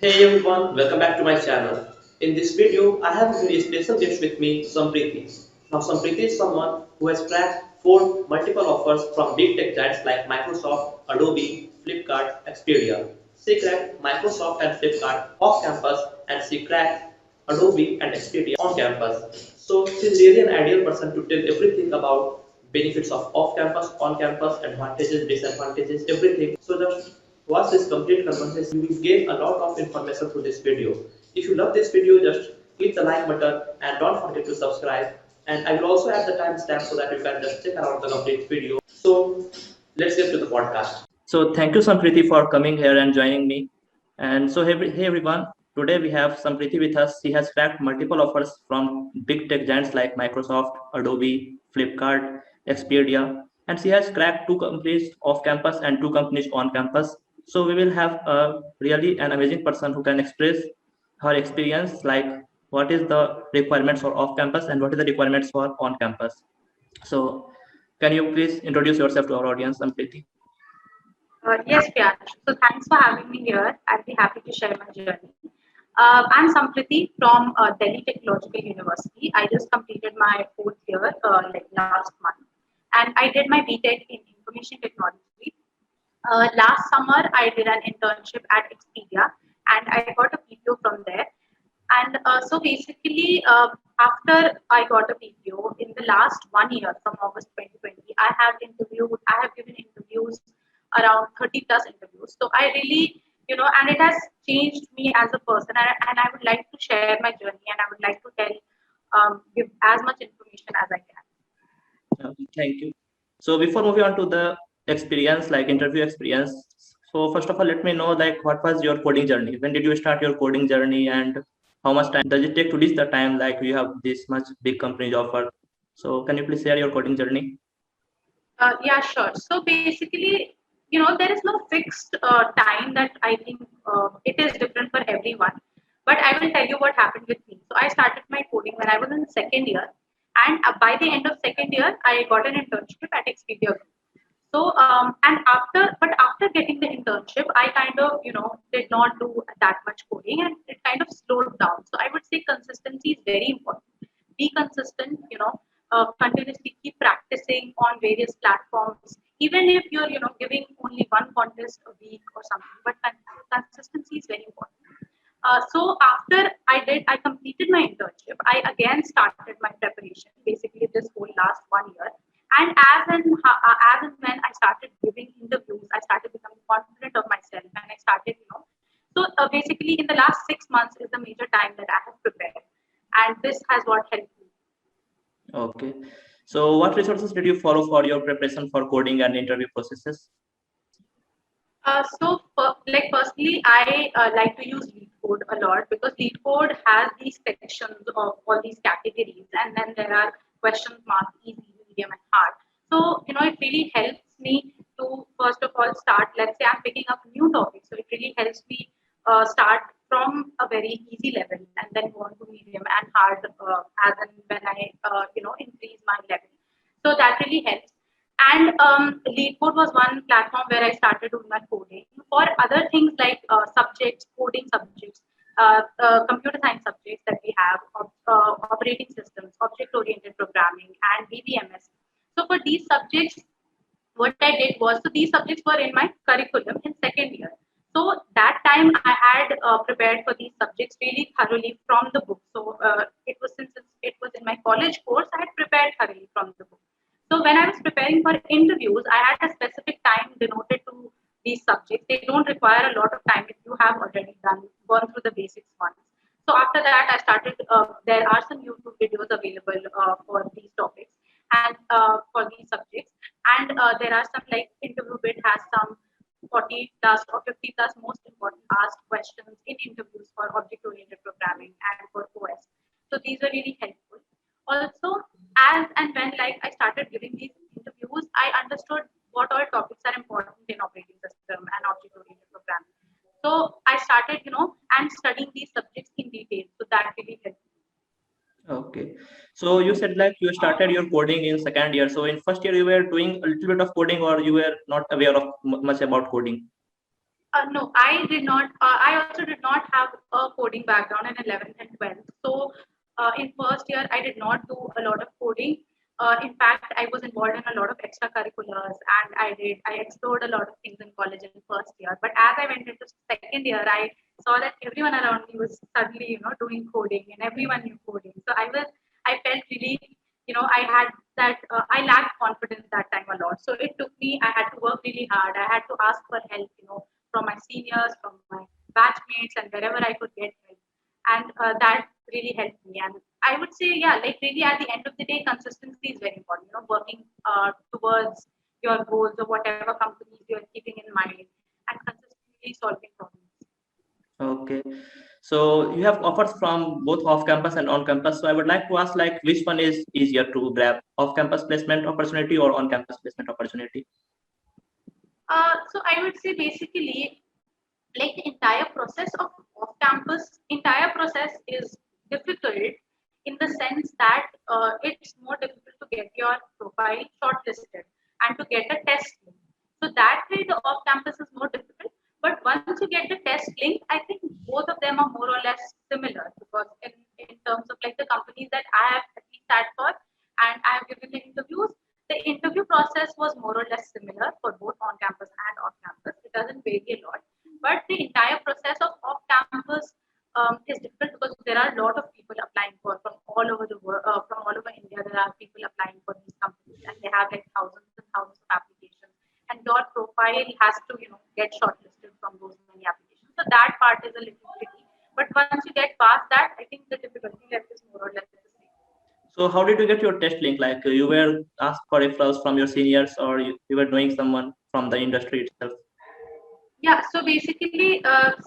Hey everyone, welcome back to my channel. In this video, I have a very special guest with me, Sampriti. Now, Sampriti is someone who has cracked four multiple offers from big tech giants like Microsoft, Adobe, Flipkart, Expedia. She cracked Microsoft and Flipkart off campus, and she cracked Adobe and Expedia on campus. So, she's really an ideal person to tell everything about benefits of off campus, on campus, advantages, disadvantages, everything. So, just watch this complete conversation. You will gain a lot of information through this video. If you love this video, just click the like button and don't forget to subscribe. And I will also add the timestamp so that you can just check out the complete video. So let's get to the podcast. So thank you, Sampriti, for coming here and joining me. And so hey everyone, today we have Sampriti with us. She has cracked multiple offers from big tech giants like Microsoft, Adobe, Flipkart, Expedia, and she has cracked two companies off campus and two companies on campus. So we will have a really an amazing person who can express her experience, like what is the requirements for off campus and what is the requirements for on campus. So can you please introduce yourself to our audience, Sampriti? Yes, Priyanshu. So thanks for having me here. I'll be happy to share my journey. I'm Sampriti from Delhi Technological University. I just completed my fourth year like last month, and I did my BTech in Information Technology. Last summer, I did an internship at Expedia, and I got a PPO from there. And so basically, after I got a PPO in the last 1 year from August 2020, I have given interviews around 30 plus interviews. So I really, and it has changed me as a person. And I would like to share my journey, and I would like to give as much information as I can. Thank you. So before moving on to the experience, like interview experience, so first of all, let me know like what was your coding journey? When did you start your coding journey, and how much time does it take to reach the time like you have this much big companies offer? So can you please share your coding journey? Yeah, sure. So basically, there is no fixed time that I think it is different for everyone. But I will tell you what happened with me. So I started my coding when I was in second year, and by the end of second year, I got an internship at Expedia. So but after getting the internship, I kind of did not do that much coding, and it kind of slowed down. So I would say consistency is very important. Be consistent, continuously keep practicing on various platforms, even if you're giving only one contest a week or something. But consistency is very important. So after I completed my internship. I again started my preparation, basically this whole last 1 year. And as and when I started giving interviews, I started becoming confident of myself, and I started, So basically, in the last 6 months is the major time that I have prepared, and this has what helped me. Okay. So what resources did you follow for your preparation for coding and interview processes? Like personally, I like to use LeetCode a lot because LeetCode has these sections of all these categories, and then there are question mark, easy, medium, and hard. So it really helps me to first of all start. Let's say I'm picking up new topics, so it really helps me start from a very easy level and then go on to medium and hard as and when I increase my level. So that really helps. And LeetCode was one platform where I started doing my coding. For other things like subjects, coding subjects, computer science subjects that we have, operating systems, object-oriented programming, and BBMS. So for these subjects, what I did was, so these subjects were in my curriculum in second year. So that time I had prepared for these subjects really thoroughly from the book. So it was since it was in my college course, I had prepared thoroughly from the book. So when I was preparing for interviews, I had a specific time denoted to these subjects. They don't require a lot of time if you have already gone through the basics once. So after that, I started. There are some YouTube videos available for these topics and for these subjects, and there are some like InterviewBit has some 40 plus or 50 plus most important asked questions in interviews for object-oriented programming and for OS. So these are really helpful. Also, as and when like I started giving these interviews, I understood what all topics are important in operating system and object-oriented programming. So I started, and studying these subjects in detail. So that really helped. Okay. So you said like you started your coding in second year. So in first year you were doing a little bit of coding, or you were not aware of much about coding? No, I did not. I also did not have a coding background in 11th and 12th. So, in first year, I did not do a lot of coding. In fact, I was involved in a lot of extracurriculars, and I explored a lot of things in college in first year. But as I went into second year, I saw that everyone around me was suddenly, doing coding, and everyone knew coding. So I felt really, I had that, I lacked confidence that time a lot. So it took me, I had to work really hard. I had to ask for help, from my seniors, from my batchmates, and wherever I could get help. And that really helped me. And I would say, yeah, like really at the end of the day, consistency is very important. Working towards your goals or whatever companies you're keeping in mind, and consistently solving problems. Okay. So you have offers from both off-campus and on-campus. So I would like to ask, like, which one is easier to grab, off-campus placement opportunity or on-campus placement opportunity? So I would say basically, like the entire process of off-campus, entire process is difficult in the sense that it's more difficult to get your profile shortlisted and to get a test link. So that way, the off-campus is more difficult. But once you get the test link, I think both of them are more or less similar, because in terms of like the companies that I have at least sat for and I have given the interviews, the interview process was more or less similar for both on campus and off campus. It doesn't vary a lot, but the entire process of off campus is different because there are a lot of people applying from all over the world, from all over India. There are people applying for these companies, and they have like thousands and thousands of applications. And your profile has to, get shortlisted from those many applications. So that part is a little tricky. But once you get past that, I think the difficulty level is more or less the same. So how did you get your test link? Like you were asked for referrals from your seniors, or you were knowing someone from the industry itself? Yeah, so basically,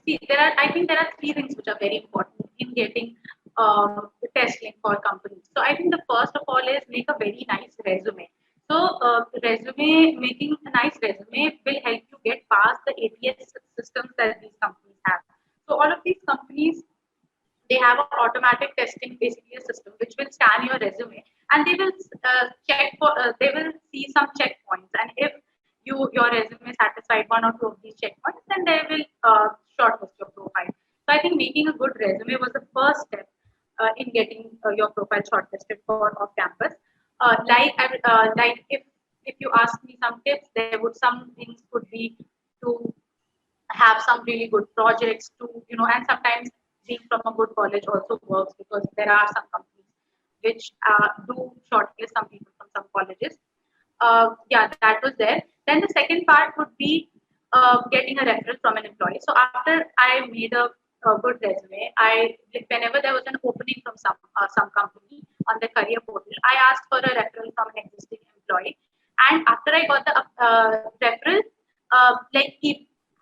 see, I think there are three things which are very important in getting the test link for companies. So I think the first of all is make a very nice resume. So making a nice resume will help you get past the ATS systems that these companies have. So all of these companies, they have an automatic testing, basically a system which will scan your resume, and they will check for they will see some checkpoints, and if your resume satisfied one or two of these checkpoints, then they will shortlist your profile. So I think making a good resume was the first step in getting your profile shortlisted for off campus. Like if you ask me some tips, there would some things could be to have some really good projects to, and sometimes being from a good college also works, because there are some companies which do shortlist some people from some colleges. Yeah, that was there. Then the second part would be getting a referral from an employee. So after I made a good resume, whenever there was an opening from some company on the career portal, I asked for a referral from an existing employee. And after I got the referral, like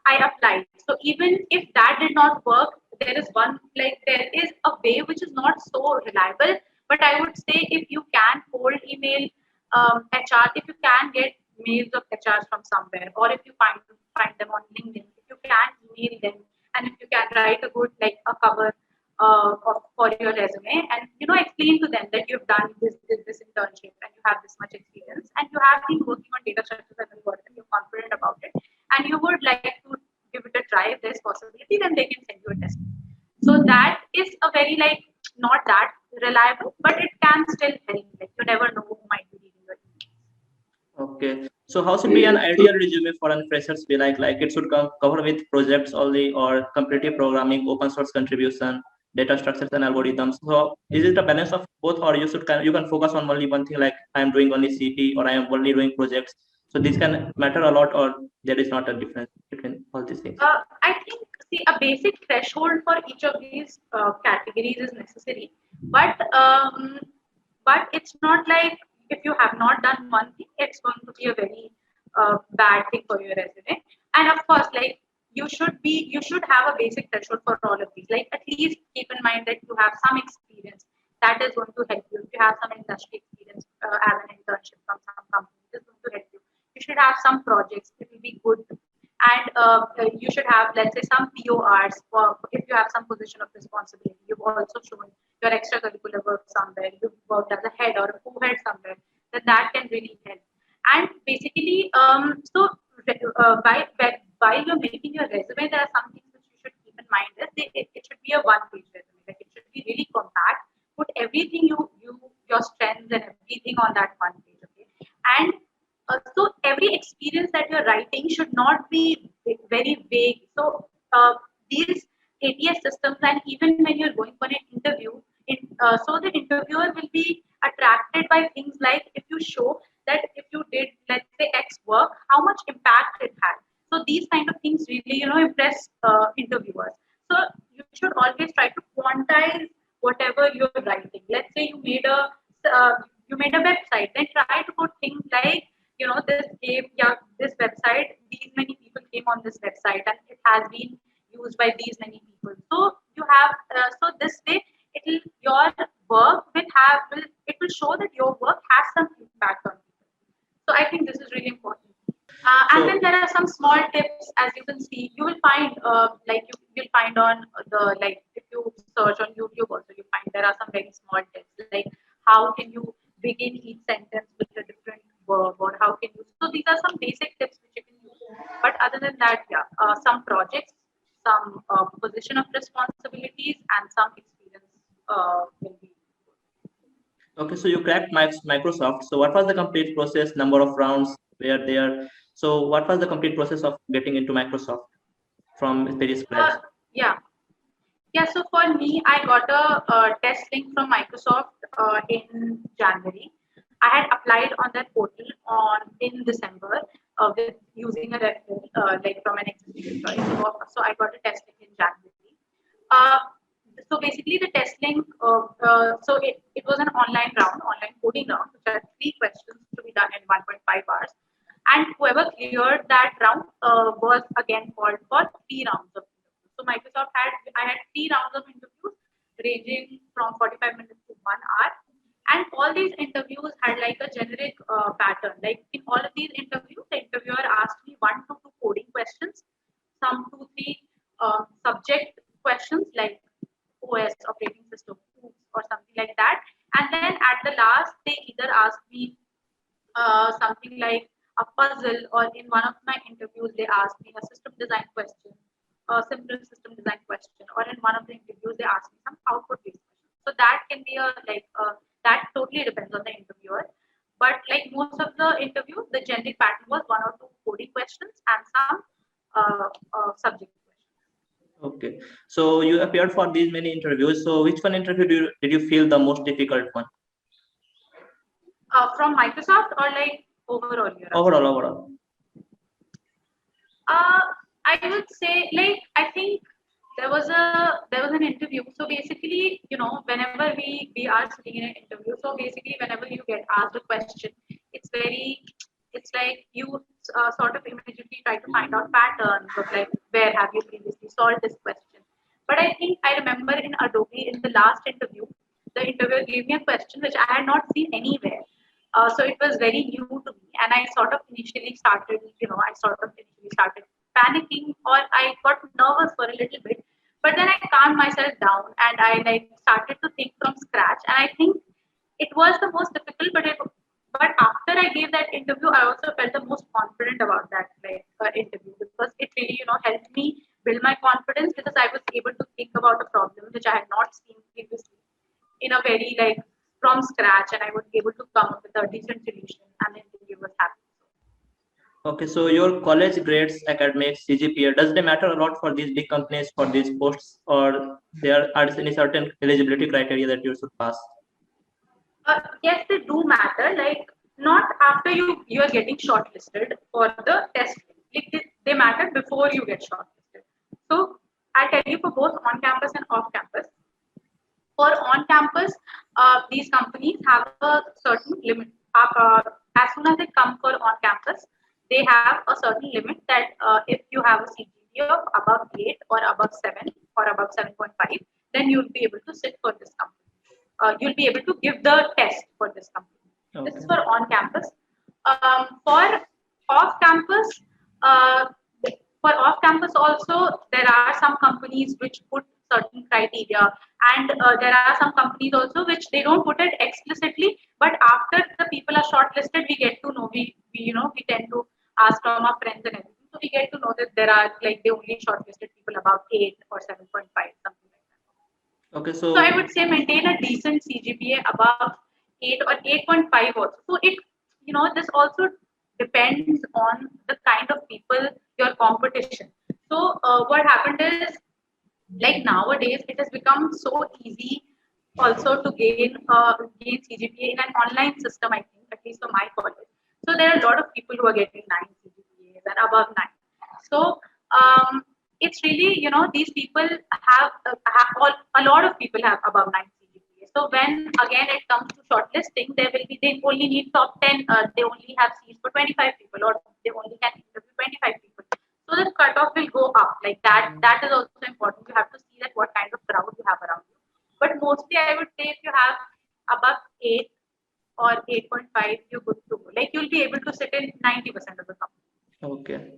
I applied. So even if that did not work, there is a way which is not so reliable. But I would say if you can cold email HR, if you can get mails of HRs from somewhere, or if you find them on LinkedIn, if you can email them, and if you can write a good like a cover for your resume, and explain to them that you've done this internship and you have this much experience and you have been working on data structures and algorithm, you're confident about it, and you would like to give it a try if there's possibility, then they can send you a test. So that is a very like not that reliable, but it can still help. Like you never know who might be reading your email. Okay. So how should be an ideal resume for an freshers be like? Like it should cover with projects only or competitive programming, open source contribution, data structures and algorithms. So is it a balance of both, or you can focus on only one thing, like I am doing only CP or I am only doing projects. So this can matter a lot, or there is not a difference between all these things. I think, see, a basic threshold for each of these categories is necessary, but it's not like if you have not done one thing, it's going to be a very bad thing for your resume. And of course, like you should have a basic threshold for all of these. Like at least keep in mind that you have some experience that is going to help you. If you have some industry experience as an internship from some company, it is going to help you. You should have some projects. It will be good, and you should have, let's say, some PORs, or if you have some position of responsibility. You've also shown your extracurricular work somewhere, you've worked as a head or a co-head somewhere, then that can really help. And basically, so while you're making your resume, there are some things which you should keep in mind. Is it should be a one-page resume. Like it should be really compact. Put everything your strengths and everything on that one page. Okay, and so every experience that you're writing should not be very vague. So these ATS systems, and even when you're going for an interview, so the interviewer will be attracted by things like if you show that if you did, let's say, X work, how much impact it had. So these kind of things really, impress interviewers. So you should always try to quantize whatever you're writing. Let's say uh, you made a website, then try to put things like, this game, yeah, this website, these many people came on this website, and it has been used by these many people. So you have, so this way, your work it will show that your work has some impact on people. So I think this is really important. And then So, there are some small tips, as you can see. You will find, you'll find on if you search on YouTube also, you find there are some very small tips, like how can you begin each sentence with a different verb, or how can you. So these are some basic tips which you can use. But other than that, yeah, some projects, some position of responsibilities, and some experience will be. okay, so you cracked Microsoft. So what was the complete process? Number of rounds were there. So what was the complete process of getting into Microsoft from very scratch? Yeah. Yeah, so for me, I got a test link from Microsoft in January. I had applied on that portal on in December with using a referral like from an existing employee. So I got a test link in January. Uh, so basically, the test link. So it was an online coding round, which had three questions to be done in 1.5 hours. And whoever cleared that round was again called for three rounds of interviews. So Microsoft I had three rounds of interviews ranging from 45 minutes to 1 hour. And all these interviews had like a generic pattern. Like in all of these interviews, the interviewer asked me one to two coding questions, some two, three subject questions like OS, operating system, or something like that. And then at the last, they either asked me something like a puzzle, or in one of my interviews they asked me a system design question, a simple system design question, or in one of the interviews they asked me some output based questions. So that can be that totally depends on the interviewer. But like most of the interviews, the generic pattern was one or two coding questions and some subject questions. Okay. So you appeared for these many interviews. So which one interview did you feel the most difficult one? From Microsoft, or like overall you're asking? Overall. Uh, I would say, like, I think there was an interview. So basically, whenever we are sitting in an interview, so basically, whenever you get asked a question, it's very, it's like you sort of immediately try to find out patterns of like where have you previously solved this question. But I think I remember in Adobe in the last interview, the interviewer gave me a question which I had not seen anywhere. So it was very new to me, and I sort of initially started, panicking, or I got nervous for a little bit. But then I calmed myself down, and I like started to think from scratch. And I think it was the most difficult, but after I gave that interview, I also felt the most confident about that interview, because it really helped me build my confidence, because I was able to think about a problem which I had not seen previously in a very from scratch, and I was able to come up with a decent solution, and the interview was happy. Okay, so your college grades, academics, CGPA, does they matter a lot for these big companies for these posts, or there are any certain eligibility criteria that you should pass? Yes, they do matter. Like not after you are getting shortlisted for the test. Like they matter before you get shortlisted. So I'll tell you for both on campus and off campus. For on campus, these companies have a certain limit. As soon as they come for on campus, they have a certain limit that if you have a CGPA of above 8 or above 7 or above 7.5, then you'll be able to sit for this company. You'll be able to give the test for this company. Okay. This is for on campus. For off campus, uh, also there are some companies which put certain criteria, and there are some companies also which they don't put it explicitly, but after the people are shortlisted, we get to know we tend to ask from our friends and everything. So we get to know that there are like they only shortlisted people about 8 or 7.5, something like that. Okay, So I so would say maintain a decent CGPA above 8 or 8.5 also. So it, this also depends on the kind of people, your competition. So what happened is, like nowadays it has become so easy also to gain CGPA in an online system, I think, at least for my college. So there are a lot of people who are getting 9 CGPAs and above 9. So it's really, these people a lot of people have above 9 CGPA. So when again it comes to shortlisting, they only need top 10, they only have seats for 25 people, or they only can interview 25 people. So the cutoff will go up like that. That is also important. You have to see that what kind of crowd you have around you. But mostly, I would say if you have above 8 or 8.5, you're good to go. Like you'll be able to sit in 90% of the company. okay.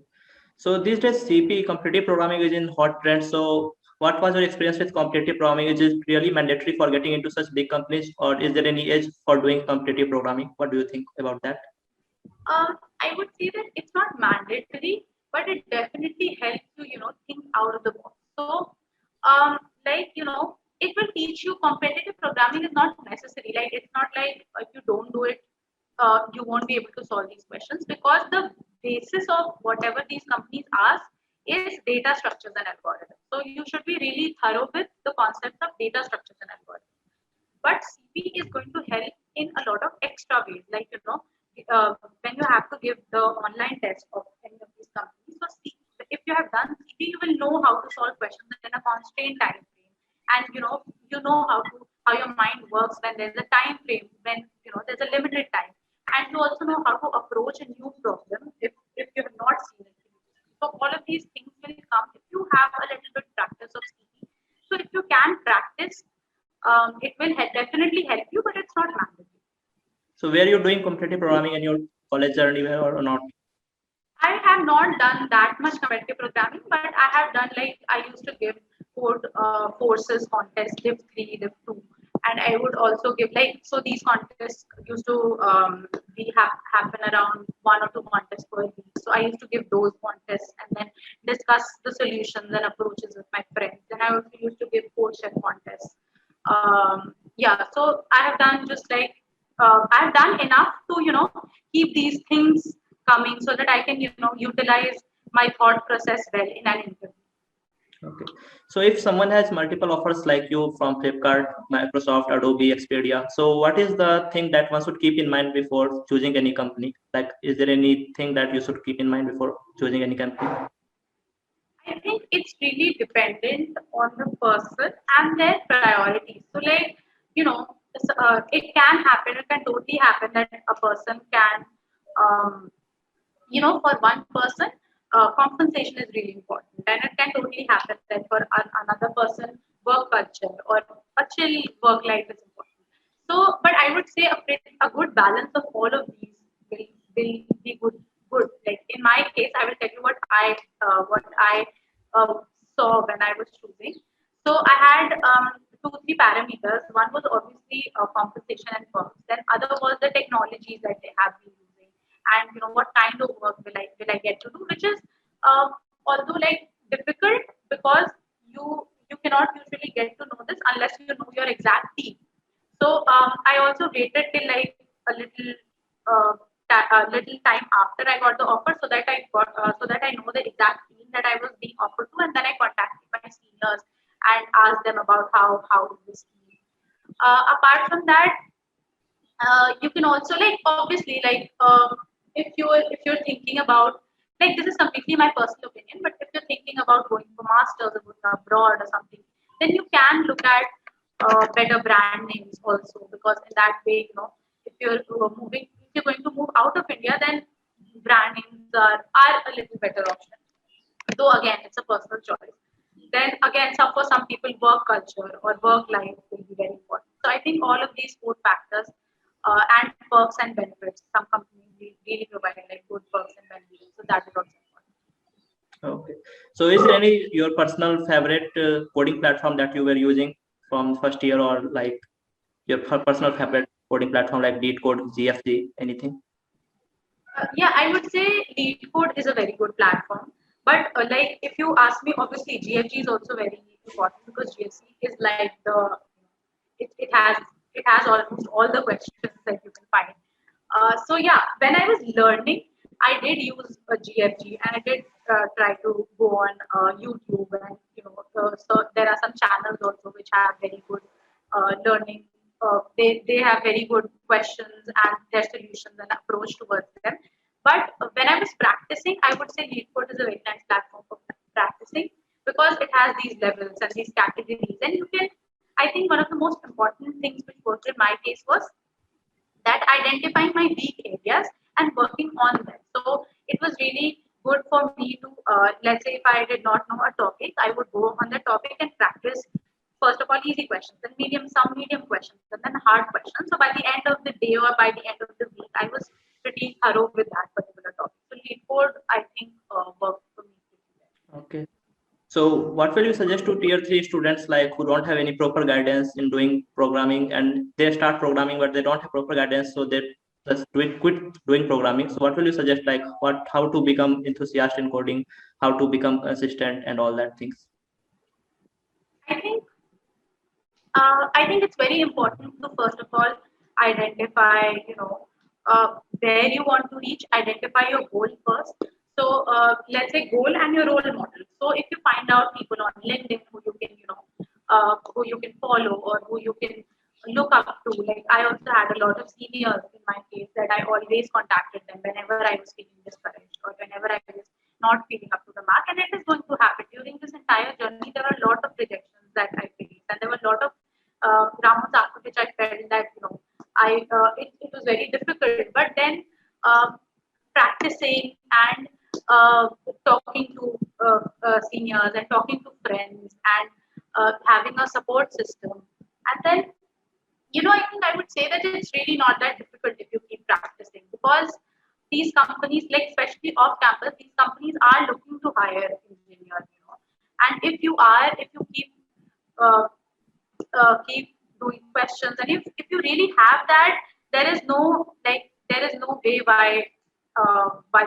So these days CP competitive programming is in hot trend. So what was your experience with competitive programming? Is it really mandatory for getting into such big companies, or is there any age for doing competitive programming? What do you think about that? I would say that it's not mandatory, but it definitely helps you, think out of the box. So, like, it will teach you competitive programming is not necessary. Like, it's not like if you don't do it, you won't be able to solve these questions, because the basis of whatever these companies ask is data structures and algorithms. So, you should be really thorough with the concepts of data structures and algorithms. But CP is going to help in a lot of extra ways, like when you have to give the online test of any of these companies. So if you have done CP, you will know how to solve questions in a constrained time frame, and how your mind works when there's a time frame, when there's a limited time, and you also know how to approach a new problem if you have not seen it. So all of these things will come if you have a little bit practice of CP. So if you can practice, it will definitely help you, but it's not mandatory. So were you doing competitive programming in your college journey or not? I have not done that much competitive programming, but I have done, like, I used to give code courses, contests, Div 3, Div 2, and I would also give, like, so these contests used to happen around 1 or 2 contests per week. So I used to give those contests and then discuss the solutions and approaches with my friends. Then I also used to give code chef contests. Yeah, so I have done just like I've done enough to keep these things coming so that I can utilize my thought process well in an interview. Okay. So if someone has multiple offers like you from Flipkart, Microsoft, Adobe, Expedia, so what is the thing that one should keep in mind before choosing any company? Like, is there anything that you should keep in mind before choosing any company? I think it's really dependent on the person and their priorities. So, like, it can happen, it can totally happen that a person can, um, for one person, compensation is really important, and it can totally happen that for another person, work culture or a chill work life is important. So, but I would say a good balance of all of these will be good. Good. Like in my case, I will tell you what I saw when I was choosing. So I had 2, 3 parameters. One was obviously compensation and perks. Then other was the technologies that they have been using, and what kind of work will I get to do, which is although like difficult, because you cannot usually get to know this unless you know your exact team. So I also waited till like a little uh, a little time after I got the offer, so that I know the exact team that I was being offered to, and then I contacted my seniors and asked them about how is this team. Apart from that, you can also, like, obviously, like, if you're thinking about, like, this is completely my personal opinion, but if you're thinking about going for masters or going abroad or something, then you can look at better brand names also, because in that way, if you're going to move out of India, then brand names are a little better option, though again it's a personal choice. Then again, for some people, work culture or work life will be very important. So I think all of these 4 factors, and perks and benefits, some companies really provide like good perks and benefits, so that is also important. Okay. So is there any your personal favorite coding platform that you were using from first year, or like your personal favorite coding platform like LeetCode, GFG, anything? Yeah, I would say LeadCode is a very good platform. But like if you ask me, obviously GFG is also very important because GFC is like it has almost all the questions that you can find. So yeah, when I was learning, I did use a GFG and I did try to go on YouTube and so there are some channels also which have very good learning. They have very good questions and their solutions and approach towards them. But when I was practicing, I would say LeetCode is a very nice platform for practicing because it has these levels and these categories, and you can. I think one of the most important things which worked in my case was that identifying my weak areas and working on them. So it was really good for me to, let's say, if I did not know a topic, I would go on the topic and practice. First of all, easy questions, then some medium questions, and then hard questions. So by the end of the day or by the end of the week, I was pretty thorough with that particular topic. So lead code, I think, worked for me pretty well. Okay. So what will you suggest to tier 3 students like who don't have any proper guidance in doing programming and they start programming but they don't have proper guidance, so they just quit doing programming? So what will you suggest, like how to become enthusiast in coding, how to become consistent and all that things? I think I think it's very important to first of all identify, where you want to reach. Identify your goal first. So let's say goal and your role model. So if you find out people on LinkedIn who you can follow or who you can look up to. Like I also had a lot of seniors in my case that I always contacted them whenever I was feeling discouraged or whenever I was not feeling up to the mark. And it is going to happen during this entire journey. There were a lot of rejections that I faced, and there were a lot of rounds after which I felt that it was very difficult. But then practicing and talking to seniors and talking to friends and having a support system, and then I think I would say that it's really not that difficult if you keep practicing because these companies, like especially off campus, these companies are looking to hire engineers. And if you uh, keep doing questions, and if you really have that, there is no way why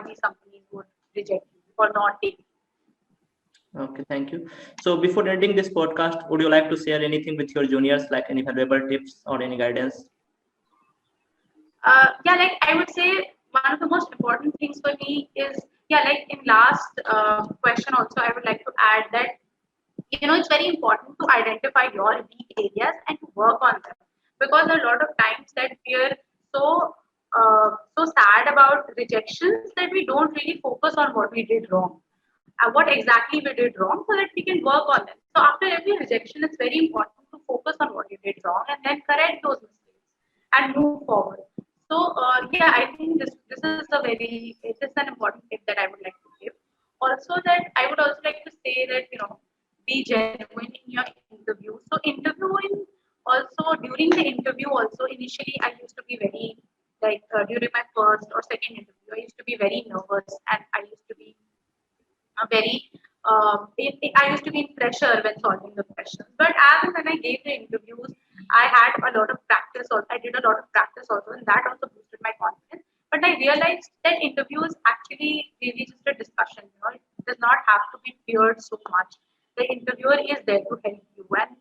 these companies would reject you or not take you. Okay, thank you. So before ending this podcast, would you like to share anything with your juniors, like any valuable tips or any guidance? Yeah, like I would say one of the most important things for me is, yeah, like in last question also, I would like to add that it's very important to identify your weak areas and to work on them because a lot of times that we are so sad about rejections that we don't really focus on what we did wrong, what exactly we did wrong, so that we can work on them. So after every rejection, it's very important to focus on what you did wrong and then correct those mistakes and move forward. So yeah, I think this is an important tip that I would like to give. Also, that I would also like to say that be genuine in your interview. So interviewing also during the interview also initially I used to be very like during my first or second interview I used to be very nervous and I used to be I used to be in pressure when solving the questions. But as and when I gave the interviews, I had a lot of practice. Also, I did a lot of practice also, and that also boosted my confidence. But I realized that interview is actually really just a discussion. It does not have to be feared so much. The interviewer is there to help you, and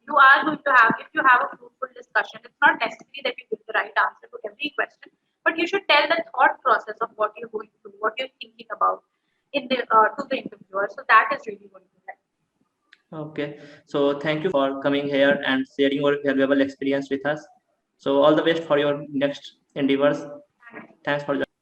you are going to have, if you have a fruitful discussion, it's not necessary that you give the right answer to every question, but you should tell the thought process of what you're going through, what you're thinking about in the to the interviewer. So that is really going to help. Okay, so thank you for coming here and sharing your valuable experience with us. So all the best for your next endeavors. Thanks for joining.